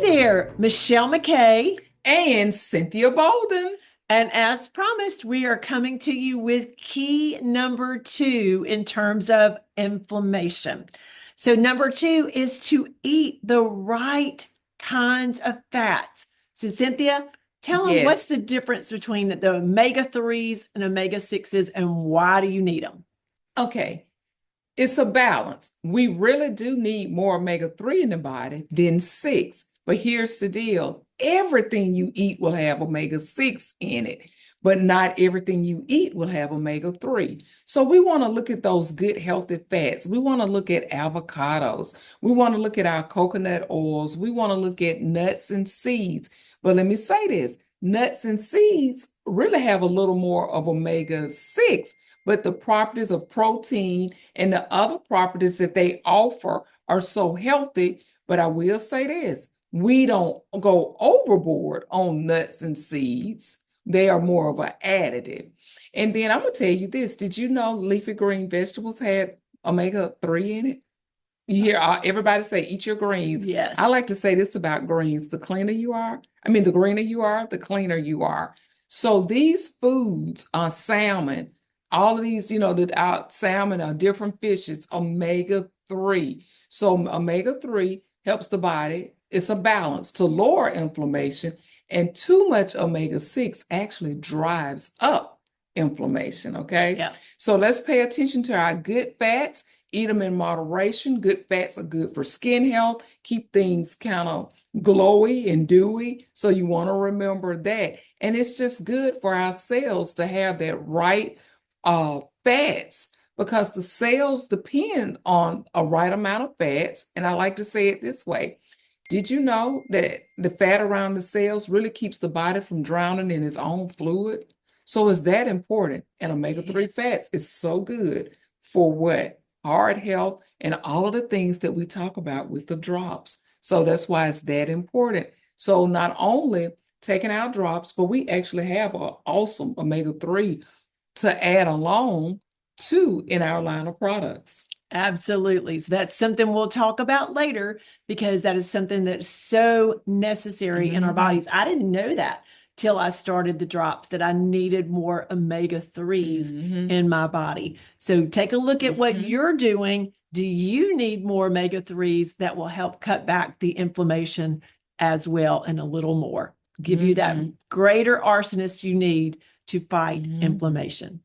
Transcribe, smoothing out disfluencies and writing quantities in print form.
there, Michelle McKay. And Cynthia Bolden. And as promised, we are coming to you with key number 2 in terms of inflammation. So, number 2 is to eat the right kinds of fats. So, Cynthia, tell them what's Yes. the difference between the omega 3s and omega 6s and why do you need them? Okay. It's a balance. We really do need more omega-3 in the body than 6. But here's the deal. Everything you eat will have omega-6 in it, but not everything you eat will have omega-3. So we want to look at those good healthy fats. We want to look at avocados. We want to look at our coconut oils. We want to look at nuts and seeds. But let me say this, nuts and seeds really have a little more of omega-6, but the properties of protein and the other properties that they offer are so healthy. But I will say this, we don't go overboard on nuts and seeds. They are more of an additive. And then I'm going to tell you this, did you know leafy green vegetables had omega-3 in it? You hear everybody say, eat your greens. I Yes. like to say this about greens. The cleaner you are, the greener you are, the cleaner you are. So these foods are salmon, all of these, salmon are different fishes, omega-3. So omega-3 helps the body. It's a balance to lower inflammation, and too much omega-6 actually drives up inflammation, okay? Yeah. So let's pay attention to our good fats. Eat them in moderation. Good fats are good for skin health, keep things kind of glowy and dewy. So you want to remember that. And it's just good for our cells to have that right fats, because the cells depend on a right amount of fats. And I like to say it this way. Did you know that the fat around the cells really keeps the body from drowning in its own fluid? So it's that important. And omega-3 Yes. fats is so good for what? Heart health and all of the things that we talk about with the drops. So that's why it's that important. So not only taking our drops, but we actually have an awesome omega-3 to add along to in our line of products. Absolutely. So that's something we'll talk about later because that is something that's so necessary in our bodies. I didn't know that till I started the drops, that I needed more omega 3s in my body. So take a look at what you're doing. Do you need more omega 3s that will help cut back the inflammation as well and a little more? Give you that greater arsonist you need to fight inflammation.